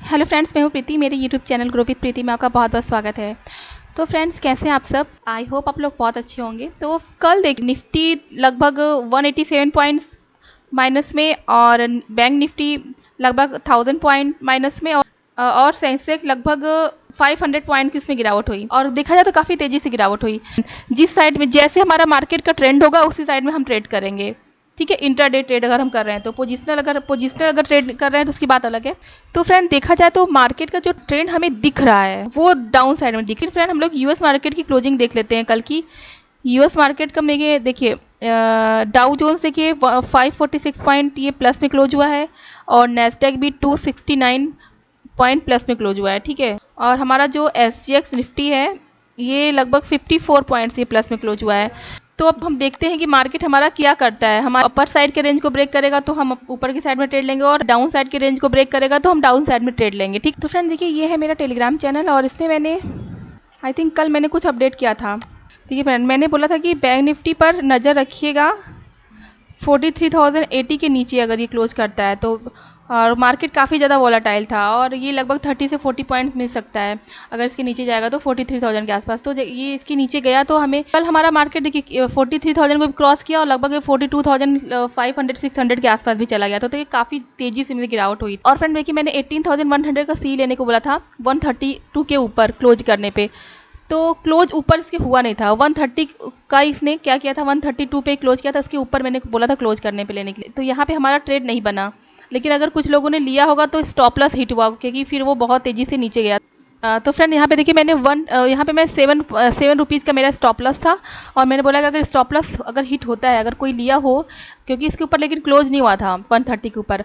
Hello friends, मैं हूँ प्रीति। मेरे यूट्यूब चैनल ग्रो विद प्रीति में आपका बहुत बहुत स्वागत है। तो फ्रेंड्स, कैसे हैं आप सब? आई होप आप लोग बहुत अच्छे होंगे। तो कल देख निफ्टी लगभग 187 पॉइंट्स माइनस में और बैंक निफ्टी लगभग 1000 पॉइंट माइनस में और सेंसेक्स लगभग 500 पॉइंट की इसमें गिरावट हुई। और देखा जाए तो काफ़ी तेज़ी से गिरावट हुई। जिस साइड में जैसे हमारा मार्केट का ट्रेंड होगा उसी साइड में हम ट्रेड करेंगे, ठीक है। इंट्राडे ट्रेड अगर हम कर रहे हैं तो पोजिशनल अगर ट्रेड कर रहे हैं तो उसकी बात अलग है। तो फ्रेंड, देखा जाए तो मार्केट का जो ट्रेंड हमें दिख रहा है वो डाउन साइड में दिख रहा है। फ्रेंड, हम लोग यूएस मार्केट की क्लोजिंग देख लेते हैं कल की। यूएस मार्केट का देखिए डाउ जोन्स देखिए 546 पॉइंट ये प्लस में क्लोज हुआ है और नेस्डैक भी 269 पॉइंट प्लस में क्लोज हुआ है, ठीक है। और हमारा जो SGX निफ्टी है ये लगभग 54 पॉइंट्स ये प्लस में क्लोज हुआ है। तो अब हम देखते हैं कि मार्केट हमारा क्या करता है। हमारा अपर साइड के रेंज को ब्रेक करेगा तो हम ऊपर की साइड में ट्रेड लेंगे और डाउन साइड के रेंज को ब्रेक करेगा तो हम डाउन साइड में ट्रेड लेंगे, ठीक। तो फ्रेंड देखिए, ये है मेरा टेलीग्राम चैनल और इसमें मैंने आई थिंक कल मैंने कुछ अपडेट किया था, ठीक है फ्रेंड। मैंने बोला था कि बैंक निफ्टी पर नज़र रखिएगा 43,080 के नीचे अगर ये क्लोज करता है तो। और मार्केट काफ़ी ज़्यादा वॉलेटाइल था और ये लगभग 30 से 40 पॉइंट मिल सकता है। अगर इसके नीचे जाएगा तो 43,000 के आसपास। तो ये इसके नीचे गया तो हमें कल हमारा मार्केट देखिए 43,000 को भी क्रॉस किया और लगभग 42,500 600 के आसपास भी चला गया। तो ये काफ़ी तेज़ी से मेरी गिरावट हुई। और फ्रेंड देखिए, मैंने 18,100 का सी लेने को बोला था 132 के ऊपर क्लोज करने पर। तो क्लोज ऊपर इसके हुआ नहीं था। 130 का इसने क्या किया था, 132 पे क्लोज किया था। उसके ऊपर मैंने बोला था क्लोज करने पे लेने के लिए। तो यहाँ पे हमारा ट्रेड नहीं बना, लेकिन अगर कुछ लोगों ने लिया होगा तो स्टॉप लॉस हिट हुआ क्योंकि फिर वो बहुत तेज़ी से नीचे गया। तो फ्रेंड यहाँ पे देखिए, मैंने यहाँ पे मैं 7 रुपीज़ का मेरा स्टॉप लॉस था और मैंने बोला कि अगर स्टॉप लॉस अगर हिट होता है, अगर कोई लिया हो, क्योंकि इसके ऊपर लेकिन क्लोज नहीं हुआ था 130 के ऊपर।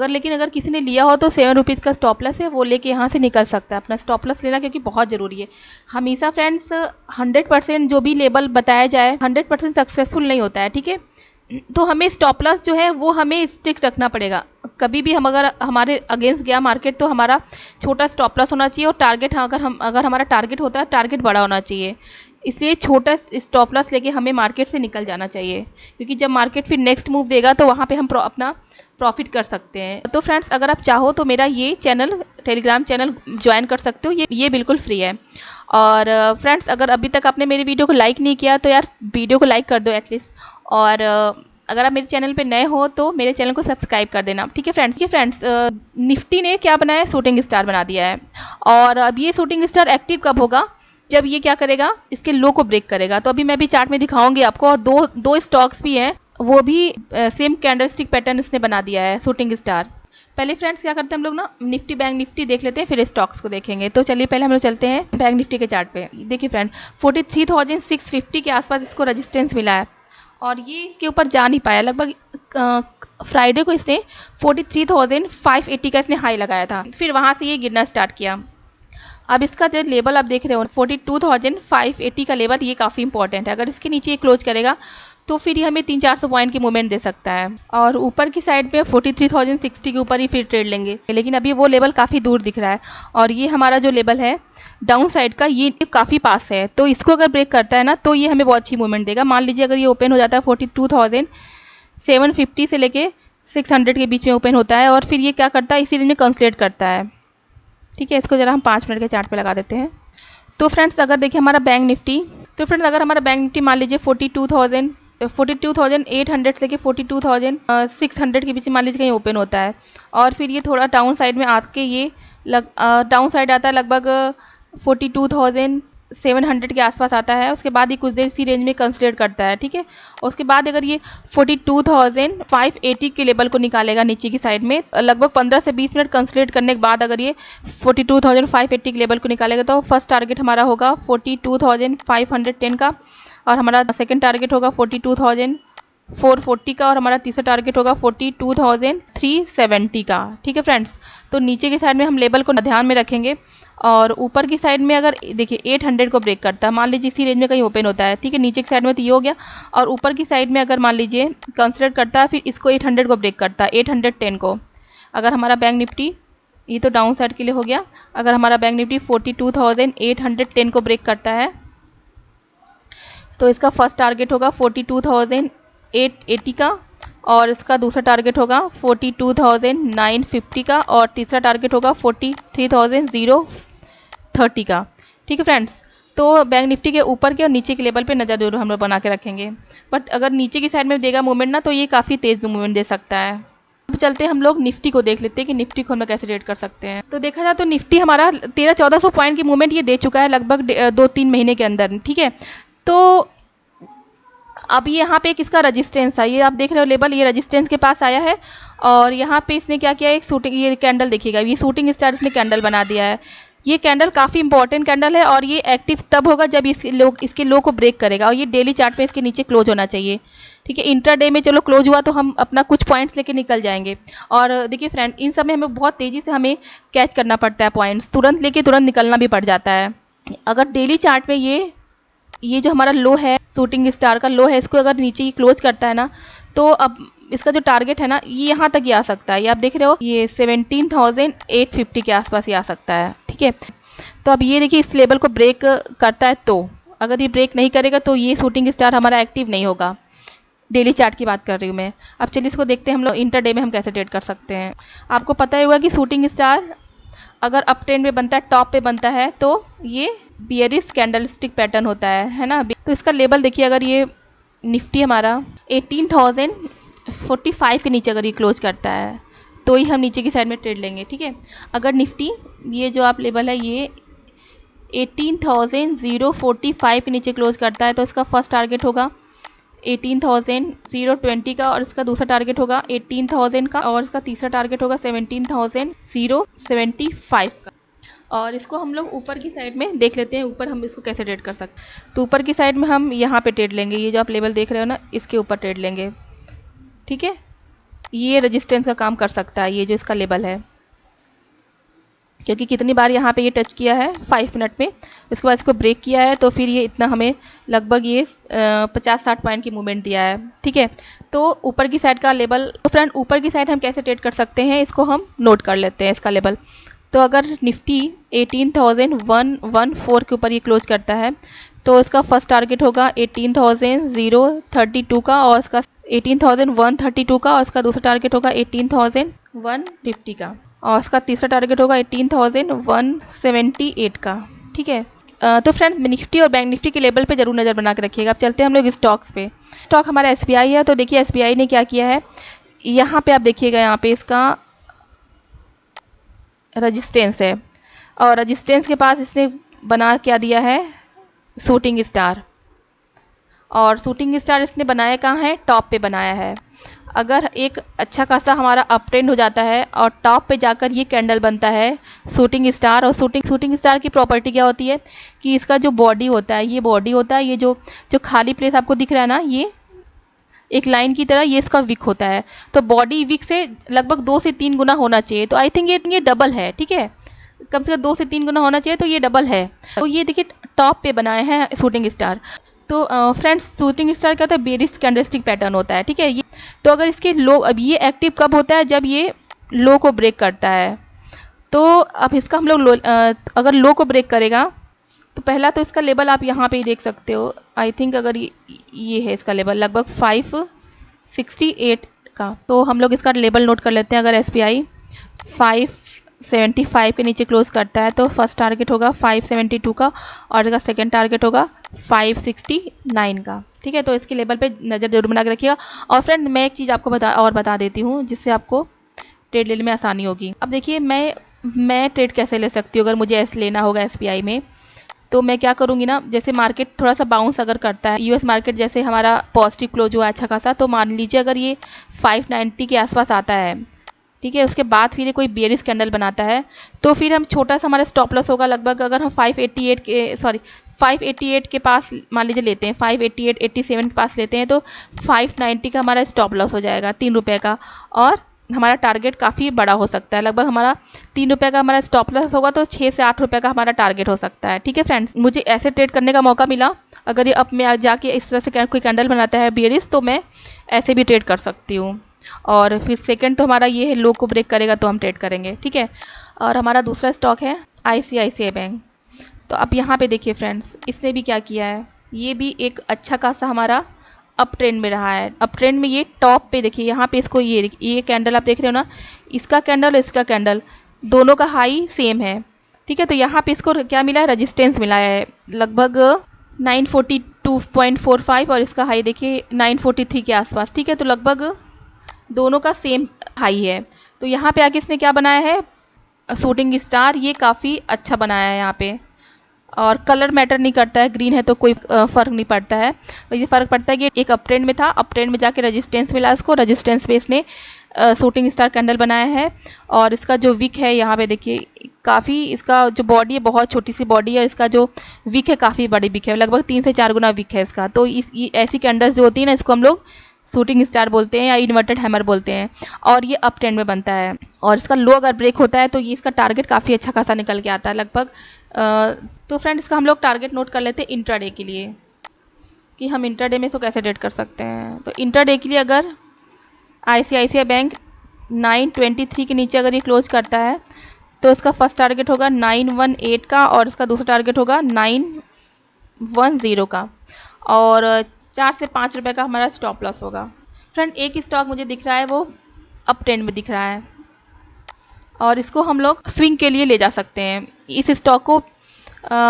लेकिन अगर किसी ने लिया हो तो 7 रुपीज़ का स्टॉप लॉस है, वो लेके यहाँ से निकल सकता है। अपना स्टॉप लॉस लेना क्योंकि बहुत ज़रूरी है। हमेशा फ्रेंड्स 100% जो भी लेबल बताया जाए 100% सक्सेसफुल नहीं होता है, ठीक है। तो हमें स्टॉप लॉस जो है वो हमें स्ट्रिक्ट रखना पड़ेगा। कभी भी हम अगर हमारे अगेंस्ट गया मार्केट तो हमारा छोटा स्टॉप लॉस होना चाहिए और टारगेट अगर हमारा टारगेट होता है टारगेट बड़ा होना चाहिए। इसलिए छोटा स्टॉप लॉस लेके हमें मार्केट से निकल जाना चाहिए, क्योंकि जब मार्केट फिर नेक्स्ट मूव देगा तो वहाँ पे हम अपना प्रॉफिट कर सकते हैं। तो फ्रेंड्स, अगर आप चाहो तो मेरा ये चैनल टेलीग्राम चैनल ज्वाइन कर सकते हो। ये बिल्कुल फ्री है। और फ्रेंड्स, अगर अभी तक आपने मेरी वीडियो को लाइक नहीं किया तो यार वीडियो को लाइक कर दो एटलीस्ट। और अगर आप मेरे चैनल पे नए हो तो मेरे चैनल को सब्सक्राइब कर देना, ठीक है फ्रेंड्स। निफ्टी ने क्या बनाया है, शूटिंग स्टार बना दिया है। और अब ये शूटिंग स्टार एक्टिव कब होगा, जब ये क्या करेगा, इसके लो को ब्रेक करेगा। तो अभी मैं भी चार्ट में दिखाऊंगी आपको। और दो स्टॉक्स भी हैं, वो भी सेम कैंडलस्टिक पैटर्न इसने बना दिया है, शूटिंग स्टार। पहले फ्रेंड्स क्या करते हैं हम लोग ना, निफ्टी बैंक निफ्टी देख लेते हैं, फिर स्टॉक्स को देखेंगे। तो चलिए पहले हम लोग चलते हैं बैंक निफ्टी के चार्ट पे। देखिए फ्रेंड, 43,650 के आसपास इसको रेजिस्टेंस मिला है और ये इसके ऊपर जा नहीं पाया। लगभग फ्राइडे को इसने 43,580 का इसने हाई लगाया था, फिर वहाँ से ये गिरना स्टार्ट किया। अब इसका जो लेवल आप देख रहे हो 42,580 का लेवल, ये काफ़ी इंपॉर्टेंट है। अगर इसके नीचे ये क्लोज करेगा तो फिर ये हमें 300-400 पॉइंट की मूवमेंट दे सकता है। और ऊपर की साइड पे 43,060 के ऊपर ही फिर ट्रेड लेंगे, लेकिन अभी वो लेवल काफ़ी दूर दिख रहा है। और ये हमारा जो लेवल है डाउन साइड का, ये काफ़ी पास है। तो इसको अगर ब्रेक करता है ना तो ये हमें बहुत अच्छी मूवमेंट देगा। मान लीजिए अगर ये ओपन हो जाता है 42,750 से लेके 600 के बीच में ओपन होता है और फिर ये क्या करता है, इसी रेंज में कंसोलिडेट करता है, ठीक है। इसको ज़रा हम 5 मिनट के चार्ट पे लगा देते हैं। तो फ्रेंड्स, अगर देखिए हमारा बैंक निफ्टी, तो फ्रेंड्स अगर हमारा बैंक निफ्टी मान लीजिए 42,800 से लेके 42,600 के बीच मान लीजिए कहीं ओपन होता है और फिर ये थोड़ा डाउन साइड में आके ये डाउन साइड आता है, लगभग 42,700 के आसपास आता है। उसके बाद ये कुछ देर इसी रेंज में कंसोलिडेट करता है, ठीक है। उसके बाद अगर ये 42,580 के लेवल को निकालेगा नीचे की साइड में, लगभग 15 से 20 मिनट कंसोलिडेट करने के बाद अगर ये 42,580 के लेवल को निकालेगा तो फर्स्ट टारगेट हमारा होगा 42,510 का और हमारा सेकंड टारगेट होगा 42,440 का और हमारा तीसरा टारगेट होगा 42,370 का, ठीक है फ्रेंड्स। तो नीचे की साइड में हम लेवल को ध्यान में रखेंगे और ऊपर की साइड में अगर देखिए 800 को ब्रेक करता है, मान लीजिए इसी रेंज में कहीं ओपन होता है, ठीक है। नीचे की साइड में तो ये हो गया और ऊपर की साइड में अगर मान लीजिए कंसिडर करता है, फिर इसको 800 को ब्रेक करता है, 810 को। अगर हमारा बैंक निफ्टी, ये तो डाउन साइड के लिए हो गया, अगर हमारा बैंक निफ्टी 42,810 को ब्रेक करता है तो इसका फर्स्ट टारगेट होगा 42,880 का और इसका दूसरा टारगेट होगा 42,950 का, और तीसरा टारगेट होगा 43,030 का। ठीक है फ्रेंड्स, तो बैंक निफ्टी के ऊपर के और नीचे के लेवल पे नज़र जरूर हम लोग बना के रखेंगे। बट अगर नीचे की साइड में देगा मूवमेंट ना, तो ये काफ़ी तेज़ मूवमेंट दे सकता है। अब चलते हैं हम लोग निफ्टी को देख लेते हैं कि निफ्टी को हम लोग कैसे ट्रेड कर सकते हैं। तो देखा जाए तो निफ्टी हमारा 1300-1400 पॉइंट की मूवमेंट ये दे चुका है लगभग 2-3 महीने के अंदर। ठीक है, तो अब ये यहाँ पे किसका रजिस्टेंस है, ये आप देख रहे हो लेवल, ये रजिस्टेंस के पास आया है। और यहाँ पे इसने क्या किया, एक शूटिंग, ये कैंडल देखिएगा, ये शूटिंग स्टार इसने कैंडल बना दिया है। ये कैंडल काफ़ी इंपॉर्टेंट कैंडल है और ये एक्टिव तब होगा जब इसके लो को ब्रेक करेगा, और ये डेली चार्ट पे इसके नीचे क्लोज होना चाहिए। ठीक है, इंट्राडे में चलो क्लोज हुआ तो हम अपना कुछ पॉइंट्स लेके निकल जाएंगे। और देखिए फ्रेंड, इन सब में हमें बहुत तेज़ी से हमें कैच करना पड़ता है पॉइंट्स, तुरंत लेके तुरंत निकलना भी पड़ जाता है। अगर डेली चार्ट में ये जो हमारा लो है, शूटिंग स्टार का लो है, इसको अगर नीचे ये क्लोज करता है ना, तो अब इसका जो टारगेट है ना, ये यहाँ तक ये आ सकता है। ये आप देख रहे हो, ये 17,850 के आसपास ये आ सकता है। ठीक है, तो अब ये देखिए, इस लेवल को ब्रेक करता है, तो अगर ये ब्रेक नहीं करेगा तो ये शूटिंग स्टार हमारा एक्टिव नहीं होगा। डेली चार्ट की बात कर रही हूँ मैं। अब चलिए इसको देखते हैं हम लोग इंटरडे में हम कैसे ट्रेड कर सकते हैं। आपको पता ही होगा कि शूटिंग स्टार अगर अप ट्रेंड में बनता है, टॉप पे बनता है, तो ये बियरिश कैंडलस्टिक पैटर्न होता है ना। तो इसका लेवल देखिए, अगर ये निफ्टी हमारा 18,045 के नीचे अगर ये क्लोज करता है, तो ही हम नीचे की साइड में ट्रेड लेंगे। ठीक है, अगर निफ्टी ये जो आप लेवल है ये 18,045 के नीचे क्लोज करता है, तो इसका फर्स्ट टारगेट होगा 18,020 का, और इसका दूसरा टारगेट होगा 18,000 का, और इसका तीसरा टारगेट होगा 17,075 का। और इसको हम लोग ऊपर की साइड में देख लेते हैं, ऊपर हम इसको कैसे ट्रेड कर सकते हैं। तो ऊपर की साइड में हम यहाँ पे ट्रेड लेंगे, ये जो आप लेवल देख रहे हो ना, इसके ऊपर ट्रेड लेंगे। ठीक है, ये रेजिस्टेंस का काम कर सकता है, ये जो इसका लेवल है, क्योंकि कितनी बार यहाँ पे ये टच किया है 5 मिनट में, उसके बाद इसको ब्रेक किया है, तो फिर ये इतना हमें लगभग ये 50-60 पॉइंट की मूवमेंट दिया है। ठीक है, तो ऊपर की साइड का लेवल, तो फ्रेंड ऊपर की साइड हम कैसे ट्रेड कर सकते हैं, इसको हम नोट कर लेते हैं इसका लेवल। तो अगर निफ्टी 18,114 के ऊपर ये क्लोज करता है, तो इसका फर्स्ट टारगेट होगा 18,032 का, और इसका 18,132 का, और इसका दूसरा टारगेट होगा 18,150 का, और इसका तीसरा टारगेट होगा 18,178 का। ठीक है, तो फ्रेंड निफ्टी और बैंक निफ्टी के लेवल पे जरूर नज़र बना के रखिएगा। अब चलते हैं हम लोग स्टॉक्स पे। स्टॉक हमारा SBI है, तो देखिए SBI ने क्या किया है, यहाँ पे आप देखिएगा, यहाँ पे इसका रजिस्टेंस है, और रजिस्टेंस के पास इसने बना क्या दिया है, शूटिंग स्टार। और शूटिंग स्टार इसने बनाया कहाँ है, टॉप पे बनाया है। अगर एक अच्छा खासा हमारा अप ट्रेंड हो जाता है और टॉप पे जाकर ये कैंडल बनता है शूटिंग स्टार, और शूटिंग स्टार की प्रॉपर्टी क्या होती है कि इसका जो बॉडी होता है, ये बॉडी होता है, ये जो खाली प्लेस आपको दिख रहा है ना, ये एक लाइन की तरह, ये इसका विक होता है। तो बॉडी विक से लगभग 2 से 3 गुना होना चाहिए, तो आई थिंक ये डबल है। ठीक है, कम से कम 2 से 3 गुना होना चाहिए, तो ये डबल है। तो ये देखिए टॉप पे बनाए हैं शूटिंग स्टार। तो फ्रेंड्स, शूटिंग स्टार क्या होता है, बेरिश कैंडलस्टिक पैटर्न होता है। ठीक है, ये तो अगर इसके लो, अब ये एक्टिव कब होता है, जब ये लो को ब्रेक करता है। तो अब इसका हम लोग अगर लो को ब्रेक करेगा, तो पहला तो इसका लेवल आप यहाँ पे ही देख सकते हो। आई थिंक अगर ये है इसका लेवल लगभग 568 का, तो हम लोग इसका लेवल नोट कर लेते हैं। अगर SBI 575 के नीचे क्लोज करता है, तो फर्स्ट टारगेट होगा 572 का, और इसका सेकेंड टारगेट होगा 569 का। ठीक है, तो इसके लेवल पे नज़र जरूर बना के रखिएगा। और फ्रेंड, मैं एक चीज़ आपको बता देती हूँ, जिससे आपको ट्रेड लेने में आसानी होगी। अब देखिए, मैं ट्रेड कैसे ले सकती हूँ अगर मुझे लेना होगा SBI में। तो मैं क्या करूँगी ना, जैसे मार्केट थोड़ा सा बाउंस अगर करता है, US मार्केट जैसे हमारा पॉजिटिव क्लोज हुआ अच्छा खासा, तो मान लीजिए अगर ये 590 के आसपास आता है, ठीक है, उसके बाद फिर ये कोई बेरिश कैंडल बनाता है, तो फिर हम छोटा सा हमारा स्टॉप लॉस होगा लगभग, अगर हम 588 के पास मान लीजिए लेते हैं, 588-87 के पास लेते हैं, तो 590 का हमारा स्टॉप लॉस हो जाएगा 3 रुपये का, और हमारा टारगेट काफ़ी बड़ा हो सकता है। लगभग हमारा 3 रुपये का हमारा स्टॉप लॉस होगा, तो 6 से 8 रुपये का हमारा टारगेट हो सकता है। ठीक है फ्रेंड्स, मुझे ऐसे ट्रेड करने का मौका मिला, अगर ये अब मैं जाके इस तरह से कोई कैंडल बनाता है बेरिश, तो मैं ऐसे भी ट्रेड कर सकती हूँ। और फिर सेकंड तो हमारा ये है, लो को ब्रेक करेगा तो हम ट्रेड करेंगे। ठीक है, और हमारा दूसरा स्टॉक है ICICI बैंक। तो अब यहाँ पे देखिए फ्रेंड्स, इसने भी क्या किया है, ये भी एक अच्छा खासा हमारा अप ट्रेंड में रहा है। अप ट्रेंड में ये टॉप पे देखिए, यहाँ पे इसको ये कैंडल आप देख रहे हो ना, इसका कैंडल इसका कैंडल दोनों का हाई सेम है, ठीक है। तो यहाँ पे इसको क्या मिला है, रेजिस्टेंस मिला है लगभग 942.45 और इसका हाई देखिए 943 के आसपास, ठीक है। तो लगभग दोनों का सेम हाई है। तो यहाँ पे आके इसने क्या बनाया है, शूटिंग स्टार, ये काफ़ी अच्छा बनाया है यहाँ पे। और कलर मैटर नहीं करता है, ग्रीन है तो कोई फ़र्क नहीं पड़ता है। ये फ़र्क पड़ता है कि एक अप ट्रेंड में था, अप ट्रेंड में जाके रेजिस्टेंस मिला इसको, रेजिस्टेंस पे इसने शूटिंग स्टार कैंडल बनाया है। और इसका जो विक है यहाँ पे देखिए, काफ़ी इसका जो बॉडी है बहुत छोटी सी बॉडी है, इसका जो विक है काफ़ी बड़ी विक है, लगभग 3 से 4 गुना विक है इसका। तो ये ऐसी कैंडल्स जो होती है ना, इसको हम लोग शूटिंग स्टार बोलते हैं या इन्वर्टेड हैमर बोलते हैं। और ये अप ट्रेंड में बनता है, और इसका लो अगर ब्रेक होता है तो ये इसका टारगेट काफ़ी अच्छा खासा निकल के आता है लगभग। तो फ्रेंड इसका हम लोग टारगेट नोट कर लेते हैं इंट्राडे के लिए, कि हम इंट्राडे में इसको कैसे डेट कर सकते हैं। तो इंट्राडे के लिए अगर ICICI बैंक 923 के नीचे अगर ये क्लोज करता है तो इसका फर्स्ट टारगेट होगा 918 का, और इसका दूसरा टारगेट होगा 910 का, और 4 से 5 रुपये का हमारा स्टॉप लॉस होगा। फ्रेंड एक स्टॉक मुझे दिख रहा है वो अप ट्रेंड में दिख रहा है, और इसको हम लोग स्विंग के लिए ले जा सकते हैं। इस स्टॉक को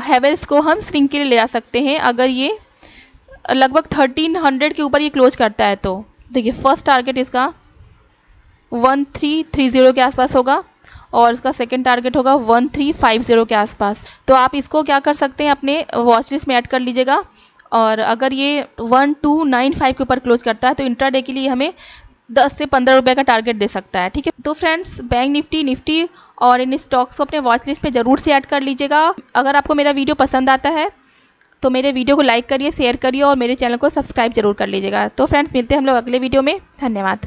हैवेल्स को हम स्विंग के लिए ले जा सकते हैं अगर ये लगभग 1300 के ऊपर ये क्लोज करता है। तो देखिए फर्स्ट टारगेट इसका 1330 के आसपास होगा, और इसका सेकंड टारगेट होगा 1350 के आसपास। तो आप इसको क्या कर सकते हैं, अपने वॉच लिस्ट में ऐड कर लीजिएगा। और अगर ये 1295 के ऊपर क्लोज करता है तो इंट्राडे के लिए हमें 10 से 15 रुपये का टारगेट दे सकता है, ठीक है। तो फ्रेंड्स बैंक निफ्टी और इन स्टॉक्स को अपने वॉच लिस्ट में ज़रूर से ऐड कर लीजिएगा। अगर आपको मेरा वीडियो पसंद आता है तो मेरे वीडियो को लाइक करिए, शेयर करिए और मेरे चैनल को सब्सक्राइब जरूर कर लीजिएगा। तो फ्रेंड्स मिलते हैं हम लोग अगले वीडियो में। धन्यवाद।